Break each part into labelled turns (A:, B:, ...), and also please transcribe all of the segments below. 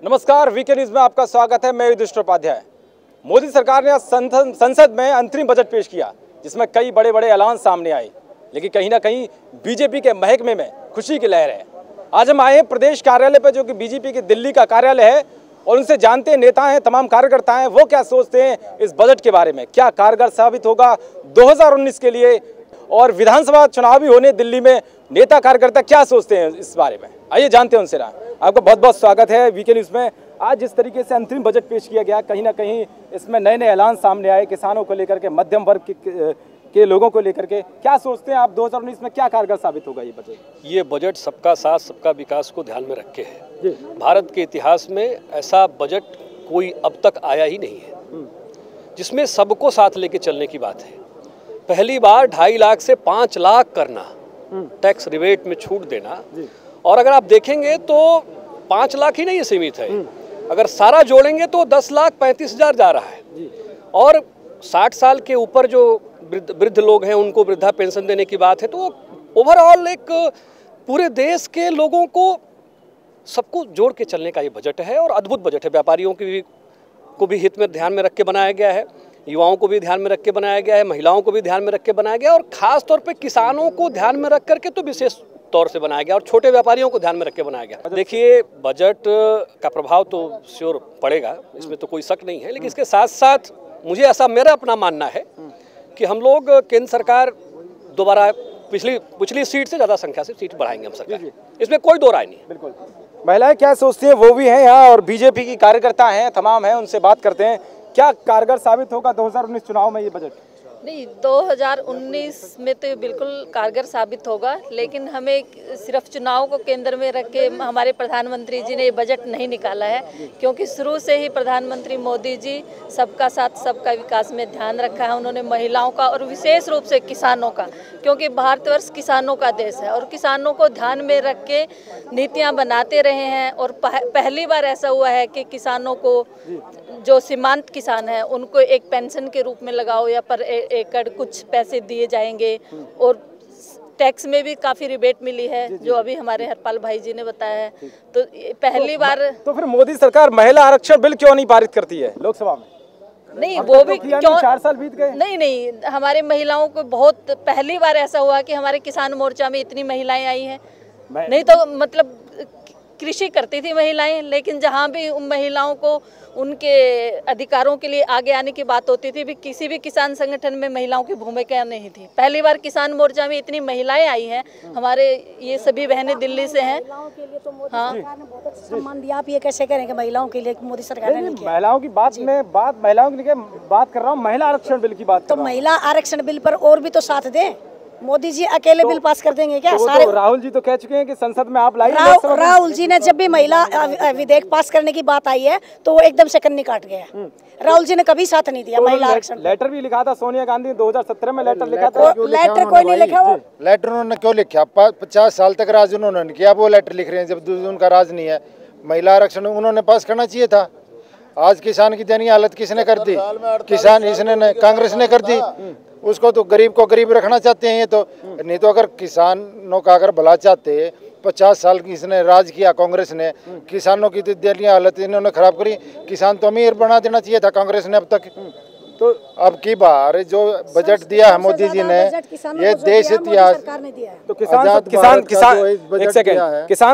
A: नमस्कार, VK news में आपका स्वागत है। मैं युधिष्ठिर उपाध्याय। मोदी सरकार ने आज संसद में अंतरिम बजट पेश किया, जिसमें कई बड़े बड़े ऐलान सामने आए, लेकिन कहीं ना कहीं बीजेपी के महकमे में खुशी की लहर है। आज हम आए हैं प्रदेश कार्यालय पर, जो कि बीजेपी के दिल्ली का कार्यालय है, और उनसे जानते हैं, नेता हैं, तमाम कार्यकर्ता हैं, वो क्या सोचते हैं इस बजट के बारे में। क्या कारगर साबित होगा 2019 के लिए, और विधानसभा चुनाव भी होने दिल्ली में, नेता कार्यकर्ता क्या सोचते हैं इस बारे में, आइए जानते हैं उनसे। आपका बहुत बहुत स्वागत है वीके न्यूज में। आज जिस तरीके से अंतरिम बजट पेश किया गया, कहीं ना कहीं इसमें नए नए ऐलान सामने आए, किसानों को लेकर के, मध्यम वर्ग के लोगों को लेकर के। क्या सोचते हैं आप 2019 में क्या कारगर साबित होगा ये बजट?
B: ये बजट सबका साथ सबका विकास को ध्यान में रख के है। भारत के इतिहास में ऐसा बजट कोई अब तक आया ही नहीं है जिसमें सबको साथ लेके चलने की बात है। पहली बार 2.5 लाख से 5 लाख करना, टैक्स रिबेट में छूट देना, और अगर आप देखेंगे तो 5 लाख ही नहीं सीमित है, अगर सारा जोड़ेंगे तो 10,35,000 जा रहा है। और 60 साल के ऊपर जो वृद्ध लोग हैं उनको वृद्धा पेंशन देने की बात है। तो ओवरऑल एक पूरे देश के लोगों को सबको जोड़ के चलने का ये बजट है, और अद्भुत बजट है। व्यापारियों को भी हित में ध्यान में रख के बनाया गया है, युवाओं को भी ध्यान में रख के बनाया गया है, महिलाओं को भी ध्यान में रख के बनाया गया, और खास तौर पे किसानों को ध्यान में रख करके तो विशेष तौर से बनाया गया, और छोटे व्यापारियों को ध्यान में रख के बनाया गया। देखिए, बजट का प्रभाव तो श्योर पड़ेगा, इसमें तो कोई शक नहीं है, लेकिन इसके साथ साथ मुझे ऐसा मेरा अपना मानना है कि हम लोग केंद्र सरकार दोबारा पिछली सीट से ज़्यादा संख्या से सीट बढ़ाएंगे हम सरकार, इसमें कोई दो राय नहीं।
A: बिल्कुल। महिलाएं क्या सोचती हैं वो भी हैं यहाँ, और बीजेपी की कार्यकर्ता हैं, तमाम हैं, उनसे बात करते हैं। क्या कारगर साबित होगा 2019 चुनाव में ये बजट?
C: नहीं, 2019 में तो बिल्कुल कारगर साबित होगा, लेकिन हमें सिर्फ चुनाव को केंद्र में रख के हमारे प्रधानमंत्री जी ने ये बजट नहीं निकाला है, क्योंकि शुरू से ही प्रधानमंत्री मोदी जी सबका साथ सबका विकास में ध्यान रखा है। उन्होंने महिलाओं का और विशेष रूप से किसानों का, क्योंकि भारतवर्ष किसानों का देश है, और किसानों को ध्यान में रख के नीतियाँ बनाते रहे हैं। और पहली बार ऐसा हुआ है कि किसानों को, जो सीमांत किसान हैं, उनको एक पेंशन के रूप में लगाओ या पर एकड़ कुछ पैसे दिए जाएंगे, और टैक्स में भी काफी रिबेट मिली है, जो अभी हमारे हरपाल भाई जी ने बताया है। तो पहली बार
A: तो फिर मोदी सरकार महिला आरक्षण बिल क्यों नहीं पारित करती है लोकसभा में?
C: नहीं, वो भी क्यों,
A: 4 साल बीत गए।
C: नहीं, हमारे महिलाओं को बहुत पहली बार ऐसा हुआ कि हमारे किसान मोर्चा में इतनी महिलाएं आई हैं। नहीं तो मतलब कृषि करती थी महिलाएं, लेकिन जहाँ भी उन महिलाओं को उनके अधिकारों के लिए आगे आने की बात होती थी, भी किसी भी किसान संगठन में महिलाओं की भूमिका नहीं थी। पहली बार किसान मोर्चा में इतनी महिलाएं आई हैं। हमारे ये सभी बहनें दिल्ली से हैं।
D: महिलाओं के लिए तो मोदी सरकार ने बहुत अच्छा सम्मान दिया। आप ये कैसे करेंगे महिलाओं के लिए मोदी सरकार ने किया?
A: महिलाओं की बात में महिलाओं की बात कर रहा हूँ, महिला आरक्षण बिल की बात।
D: तो महिला आरक्षण बिल पर और भी तो साथ दें। मोदी जी अकेले बिल पास कर देंगे क्या? सारे
A: राहुल जी तो कह चुके हैं कि संसद में आप लाइए।
D: राहुल जी ने जब भी महिला विधेयक पास करने की बात आई है तो वो एकदम से कन्नी काट गया। राहुल जी ने कभी साथ नहीं दिया महिला आरक्षण।
A: लेटर भी लिखा था सोनिया गांधी 2017 में, लेटर लिखा था।
D: लेटर कोई नहीं लिखा। वो
E: लेटर उन्होंने क्यों लिखा? 50 साल तक राज उन्होंने किया, वो लेटर लिख रहे हैं जब उनका राज नहीं है। महिला आरक्षण उन्होंने पास करना चाहिए था। आज किसान की दयनीय हालत किसने कर दी? किसान इसने, कांग्रेस ने कर दी। उसको तो गरीब को गरीब रखना चाहते हैं ये तो। नहीं तो अगर किसानों का अगर भला चाहते, 50 साल की इसने राज किया कांग्रेस ने, किसानों की तो दयनीय हालत इन्होंने खराब करी। किसान तो अमीर बना देना चाहिए था कांग्रेस ने अब तक। तो अब की बार जो बजट दिया है मोदी जी ने, ये देश इतिहास।
A: तो किसान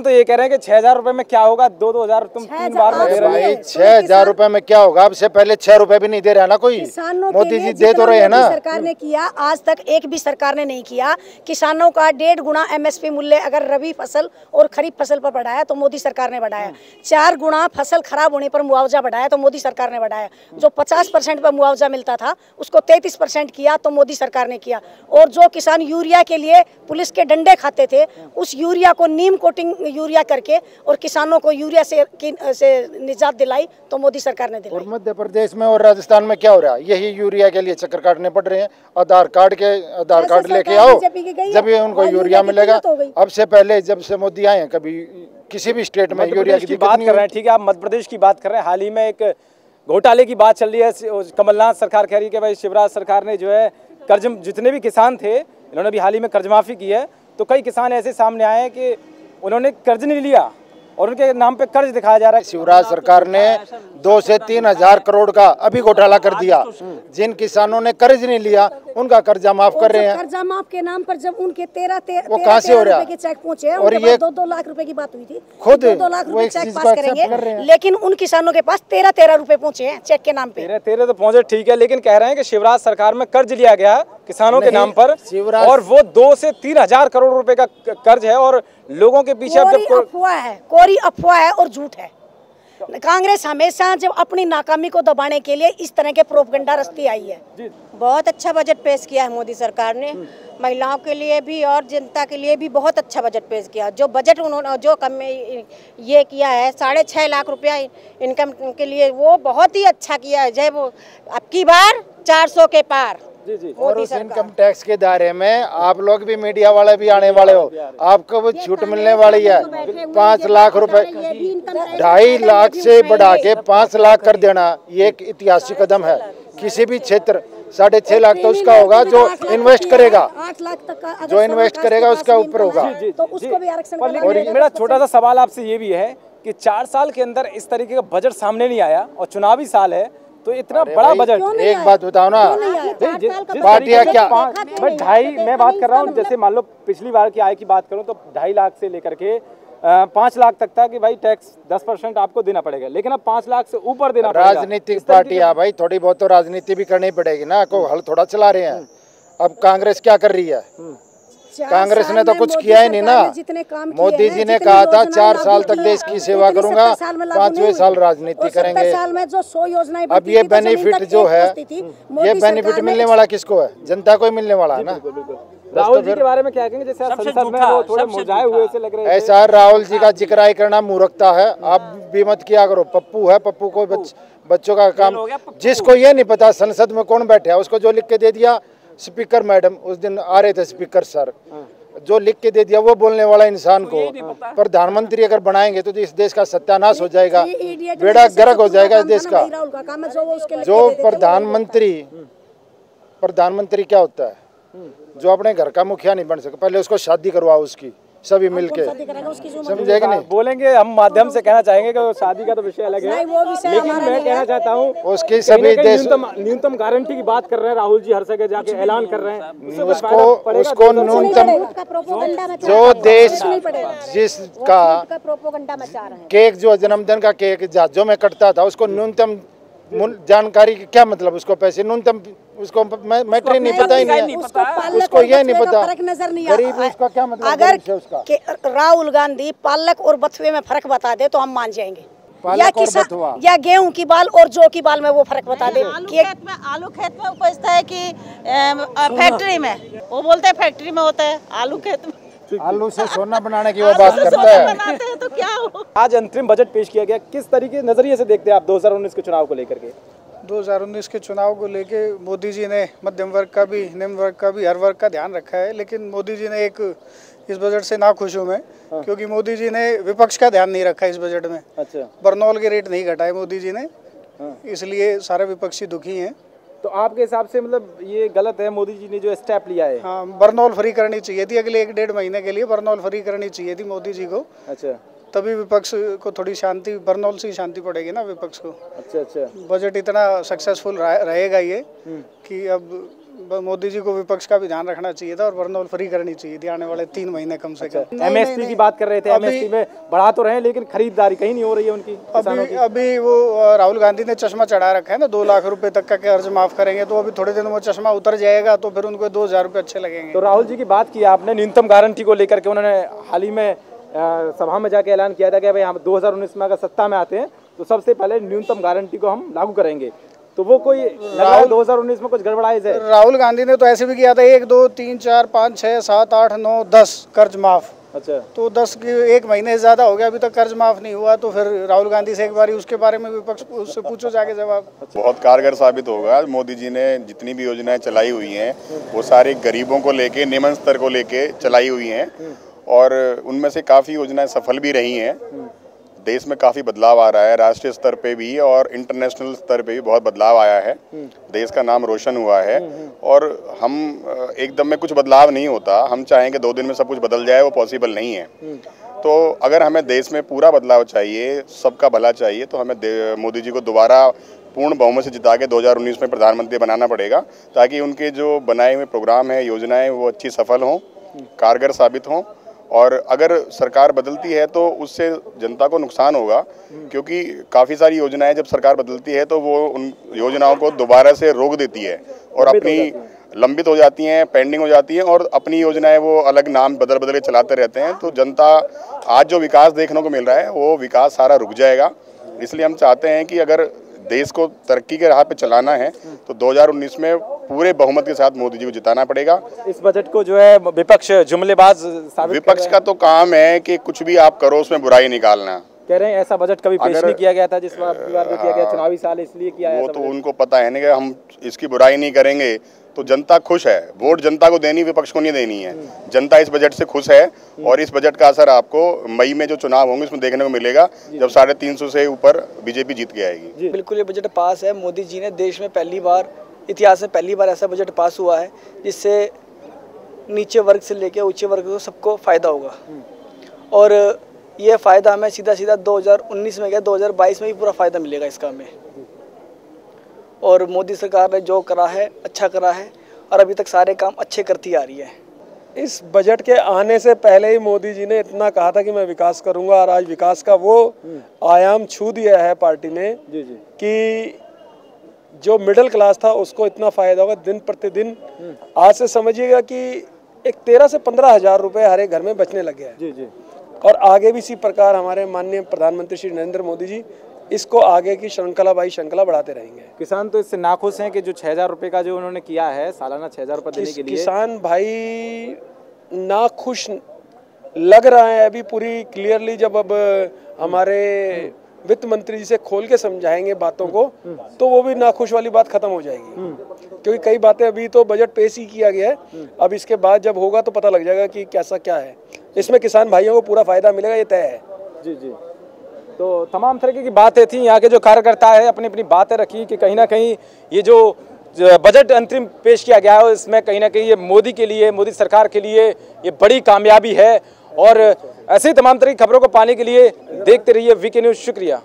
A: तो ये कह रहे हैं कि 6,000 रुपए में क्या होगा, 2,000 तुम 3 बार में दे रहे हैं।
E: 6,000 रुपए में क्या होगा? अब से पहले 6 रुपए भी नहीं दे रहा ना कोई। मोदी जी दे तो रहे हैं ना।
D: सरकार ने किया, आज तक एक भी सरकार ने नहीं किया। किसानों का 1.5 गुना MSP मूल्य अगर रबी फसल और खरीफ फसल पर बढ़ाया तो मोदी सरकार ने बढ़ाया। 4 गुना फसल खराब होने पर मुआवजा बढ़ाया तो मोदी सरकार ने बढ़ाया। जो 50% पर मुआवजा मिलता था उसको 33% किया तो मोदी सरकार ने किया। और जो किसान यूरिया के लिए पुलिस के डंडे खाते थे, उस यूरिया को नीम कोटिंग यूरिया करके और किसानों को यूरिया से निजात दिलाई तो मोदी सरकार ने दिलाई।
E: और मध्य प्रदेश में और राजस्थान में क्या हो रहा है? यही यूरिया के लिए चक्कर काटने पड़ रहे हैं। आधार कार्ड लेके आओ, जब ये उनको यूरिया मिलेगा। अब से पहले जब से मोदी आए कभी किसी भी स्टेट में यूरिया की
A: बात कर रहे हैं, ठीक है, आप मध्य प्रदेश की बात कर रहे हैं। हाल ही में एक घोटाले की बात चल रही है। कमलनाथ सरकार कह रही है कि भाई शिवराज सरकार ने जो है कर्ज, जितने भी किसान थे इन्होंने भी हाल ही में कर्ज माफी की है। तो कई किसान ऐसे सामने आए हैं कि उन्होंने कर्ज नहीं लिया, और उनके नाम पे कर्ज दिखाया जा रहा है।
E: शिवराज सरकार ने 2 से 3 हजार करोड़ का अभी घोटाला कर दिया। जिन किसानों ने कर्ज नहीं लिया उनका कर्जा माफ कर रहे हैं।
D: कर्जा माफ के नाम पर जब उनके 13
E: वो कहाँ से हो रहा है
D: के चेक पहुंचे हैं,
E: और
D: उनके
E: ये
D: पास 2-2 लाख रुपए की बात हुई थी,
E: खुद
D: 2-2 लाख
E: वो
D: रुपए
E: एक
D: चेक
E: चीज
D: पास
E: को accept कर रहे
D: करेंगे,
E: हैं।
D: लेकिन उन किसानों के पास 13-13 रुपए पहुंचे हैं चेक के नाम पे।
A: 13 तो पहुंचे, ठीक है, लेकिन कह रहे हैं कि शिवराज सरकार में कर्ज लिया गया किसानों के नाम पर
E: शिवराज-
A: और वो 2 से 3 हजार करोड़ रुपए का कर्ज है और लोगों के पीछे अब
D: कोरी
A: जब
D: अफवाह है और झूठ है। कांग्रेस हमेशा जब अपनी नाकामी को दबाने के लिए इस तरह के प्रोपगंडा रचती आई है।
F: बहुत अच्छा बजट पेश किया है मोदी सरकार ने, महिलाओं के लिए भी और जनता के लिए भी बहुत अच्छा बजट पेश किया। जो बजट उन्होंने जो कम ये किया है 6.5 लाख रुपया इनकम के लिए, वो बहुत ही अच्छा किया है। जय वो अब की बार 400 के पार
E: और उस इनकम टैक्स के दायरे में आप लोग भी मीडिया वाले भी आने वाले हो, आपको वो छूट मिलने वाली है। 5 लाख रुपए 2.5 लाख से बढ़ा के 5 लाख कर देना, ये एक ऐतिहासिक कदम है। किसी भी क्षेत्र 6.5 लाख तो उसका होगा जो इन्वेस्ट करेगा,
D: 8 लाख तक का
E: जो इन्वेस्ट करेगा उसका ऊपर होगा।
D: तो उसको भी आरक्षण
A: और मेरा छोटा सा सवाल आपसे ये भी है कि 4 साल के अंदर इस तरीके का बजट सामने नहीं आया और चुनावी साल है, तो इतना बड़ा बजट।
E: एक बात बताओ ना,
A: पार्टियां क्या मैं 2.5 मैं बात कर रहा हूँ, जैसे मान लो पिछली बार की आय की बात करूँ तो 2.5 लाख से लेकर के 5 लाख तक था कि भाई टैक्स 10% आपको देना पड़ेगा, लेकिन अब 5 लाख से ऊपर देना पड़ेगा।
E: राजनीतिक पार्टियां भाई थोड़ी बहुत तो राजनीति भी करनी पड़ेगी ना, को हल थोड़ा चला रहे हैं। अब कांग्रेस क्या कर रही है? कांग्रेस ने तो कुछ किया ही नहीं ना। मोदी जी ने कहा था 4 साल तक देश की सेवा करूंगा, 5वें साल राजनीति करेंगे।
D: साल में जो 100 योजनाएं
E: अब ये बेनिफिट जो है, ये बेनिफिट मिलने वाला किसको है? जनता को ही मिलने वाला है ना।
A: राहुल जी के बारे में क्या कहेंगे? जैसे आप संसद में वो थोड़े मुरझाए हुए से लग रहे हैं।
E: ऐसा राहुल जी का जिक्र करना मूर्खता है, आप भी मत किया करो। पप्पू है, पप्पू को बच्चों का काम, जिसको ये नहीं पता संसद में कौन बैठे है उसको जो लिख के दे दिया स्पीकर मैडम, उस दिन आ रहे थे स्पीकर सर, जो लिख के दे दिया वो बोलने वाला इंसान को प्रधानमंत्री अगर बनाएंगे तो इस देश का सत्यानाश हो जाएगा, बेड़ा गर्क हो जाएगा इस देश का। जो प्रधानमंत्री क्या होता है? जो अपने घर का मुखिया नहीं बन सके, पहले उसको शादी करवाओ उसकी, सभी मिलके, समझे कि नहीं?
A: बोलेंगे हम माध्यम से कहना चाहेंगे कि शादी का तो विषय अलग है, लेकिन मैं कहना चाहता हूँ
E: उसकी सभी देश
A: न्यूनतम गारंटी की बात कर रहे हैं राहुल जी, हर जगह जाके ऐलान कर रहे हैं।
E: उसको न्यूनतम, जो देश जिसका केक जो जन्मदिन का केक जहाजों में कटता था उसको न्यूनतम जानकारी की क्या मतलब? उसको पैसे न्यूनतम, उसको मैटर नहीं पता ही नहीं है, उसको ये नहीं पता गरीब उसका क्या मतलब।
D: अगर राहुल गांधी पालक और बथुए में फर्क बता दे तो हम मान जाएंगे, या गेहूं की बाल और जौ की बाल में वो फर्क बता दे।
F: आलू खेत में उपजता है कि फैक्ट्री में? वो बोलते हैं फैक्ट्री में होता है, आलू खेत में।
E: आलू से सोना बनाने की वो बात करता है।
F: तो क्या हो?
A: आज अंतरिम बजट पेश किया गया, किस तरीके नजरिए से देखते हैं आप 2019 के चुनाव को लेकर के?
G: 2019 के चुनाव को लेके मोदी जी ने मध्यम वर्ग का भी, निम्न वर्ग का भी, हर वर्ग का ध्यान रखा है। लेकिन मोदी जी ने एक इस बजट से नाखुश हूँ मैं, क्योंकि मोदी जी ने विपक्ष का ध्यान नहीं रखा इस बजट में।
A: अच्छा,
G: बरनौल के रेट नहीं घटाए मोदी जी ने, इसलिए सारे विपक्षी दुखी हैं।
A: तो आपके हिसाब से मतलब ये गलत है मोदी जी ने जो स्टेप लिया है?
G: हाँ, बरनौल फ्री करनी चाहिए थी, अगले 1-1.5 महीने के लिए बरनौल फ्री करनी चाहिए थी मोदी जी को।
A: अच्छा,
G: तभी विपक्ष को थोड़ी शांति, बरनौल से शांति पड़ेगी ना विपक्ष को।
A: अच्छा।
G: बजट इतना सक्सेसफुल रहेगा ये कि अब मोदी जी को विपक्ष का भी ध्यान रखना चाहिए था और बरनौल फ्री करनी चाहिए थी आने वाले 3 महीने कम से कम।
A: एमएसपी की बात कर रहे थे, एमएसपी में बढ़ा तो रहे हैं लेकिन खरीदारी कहीं नहीं हो रही है उनकी।
G: अभी वो राहुल गांधी ने चश्मा चढ़ा रखा है ना, 2 लाख रुपए तक का कर्ज माफ करेंगे, तो अभी थोड़े दिन वो चश्मा उतर जाएगा तो फिर उनको 2,000 रुपये अच्छे लगेंगे।
A: तो राहुल जी की बात की आपने न्यूनतम गारंटी को लेकर के, उन्होंने हाल ही में सभा में जाके ऐलान किया था कि भाई हम 2019 में अगर सत्ता में आते हैं तो सबसे पहले न्यूनतम गारंटी को हम लागू करेंगे। तो वो कोई 2019 में कुछ गड़बड़ाई है?
G: राहुल गांधी ने तो ऐसे भी किया था 1, 2, 3, 4, 5, 6, 7, 8, 9, 10 कर्ज माफ।
A: अच्छा,
G: तो 10 की 1 महीने से ज्यादा हो गया, अभी तक कर्ज माफ नहीं हुआ। तो फिर राहुल गांधी से एक बार उसके बारे में विपक्ष उससे पूछो जाके जवाब।
H: बहुत कारगर साबित होगा। मोदी जी ने जितनी भी योजनाएं चलाई हुई हैं वो सारी गरीबों को लेके, निम्न स्तर को लेके चलाई हुई हैं और उनमें से काफ़ी योजनाएं सफल भी रही हैं। देश में काफ़ी बदलाव आ रहा है, राष्ट्रीय स्तर पे भी और इंटरनेशनल स्तर पे भी बहुत बदलाव आया है। देश का नाम रोशन हुआ है और हम एकदम में कुछ बदलाव नहीं होता। हम चाहें कि 2 दिन में सब कुछ बदल जाए, वो पॉसिबल नहीं है। तो अगर हमें देश में पूरा बदलाव चाहिए, सबका भला चाहिए, तो हमें मोदी जी को दोबारा पूर्ण बहुमत से जिता के 2019 में प्रधानमंत्री बनाना पड़ेगा, ताकि उनके जो बनाए हुए प्रोग्राम हैं, योजनाएं, वो अच्छी सफल हों, कारगर साबित हों। और अगर सरकार बदलती है तो उससे जनता को नुकसान होगा, क्योंकि काफ़ी सारी योजनाएं जब सरकार बदलती है तो वो उन योजनाओं को दोबारा से रोक देती है और अपनी लंबित हो जाती हैं, पेंडिंग हो जाती हैं, और अपनी योजनाएं वो अलग नाम बदल बदल के चलाते रहते हैं। तो जनता आज जो विकास देखने को मिल रहा है वो विकास सारा रुक जाएगा। इसलिए हम चाहते हैं कि अगर देश को तरक्की के राह पे चलाना है तो 2019 में पूरे बहुमत के साथ मोदी जी को जिताना पड़ेगा।
A: इस बजट को जो है विपक्ष जुमलेबाज साबित
H: विपक्ष का तो काम है कि कुछ भी आप करो उसमें बुराई निकालना।
A: कह रहे हैं ऐसा बजट कभी पेश नहीं किया गया था जिस बार जो किया गया चुनावी साल इसलिए किया है।
H: वो तो उनको पता है ना कि हम इसकी बुराई नहीं करेंगे तो जनता खुश है। वोट जनता को देनी, विपक्ष को नहीं देनी है। जनता इस बजट से खुश है और इस बजट का असर आपको मई में जो चुनाव होंगे उसमें देखने को मिलेगा, जब 350 से ऊपर बीजेपी जीत के आएगी।
I: बिल्कुल ये बजट पास है। मोदी जी ने देश में पहली बार, इतिहास में पहली बार ऐसा बजट पास हुआ है जिससे नीचे वर्ग से लेकर ऊंचे वर्ग को सबको फ़ायदा होगा। और ये फ़ायदा हमें सीधा सीधा 2019 में गया, 2022 में भी पूरा फ़ायदा मिलेगा इसका हमें। और मोदी सरकार ने जो करा है अच्छा करा है और अभी तक सारे काम अच्छे करती आ रही है।
J: इस बजट के आने से पहले ही मोदी जी ने इतना कहा था कि मैं विकास करूंगा, और आज विकास का वो आयाम छू दिया है पार्टी ने कि जो मिडिल क्लास था उसको इतना फायदा होगा दिन प्रतिदिन। आज से समझिएगा कि एक 13 से 15 हज़ार रुपये हर एक घर में बचने लगे हैं। और आगे भी इसी प्रकार हमारे माननीय प्रधानमंत्री श्री नरेंद्र मोदी जी इसको आगे की श्रृंखला बढ़ाते रहेंगे।
A: किसान तो इससे नाखुश हैं कि जो 6,000 रुपये का जो उन्होंने किया है सालाना 6,000 रुपये देने के लिए।
J: किसान भाई नाखुश लग रहा है अभी पूरी क्लियरली। जब अब हमारे वित्त मंत्री जी से खोल के समझाएंगे बातों को तो वो भी नाखुश वाली बात खत्म हो जाएगी, क्योंकि कई बातें अभी तो बजट पेश ही किया गया है। अब इसके बाद जब होगा तो पता लग जाएगा कि कैसा क्या है। इसमें किसान भाइयों को पूरा फायदा मिलेगा, ये तय है।
A: जी। तो तमाम तरीके की बातें थी। यहाँ के जो कार्यकर्ता है अपनी अपनी बातें रखी कि कहीं ना कहीं ये जो बजट अंतरिम पेश किया गया है इसमें कहीं ना कहीं ये मोदी के लिए, मोदी सरकार के लिए ये बड़ी कामयाबी है। और ऐसे ही तमाम तरह की खबरों को पाने के लिए देखते रहिए वीके न्यूज़। शुक्रिया।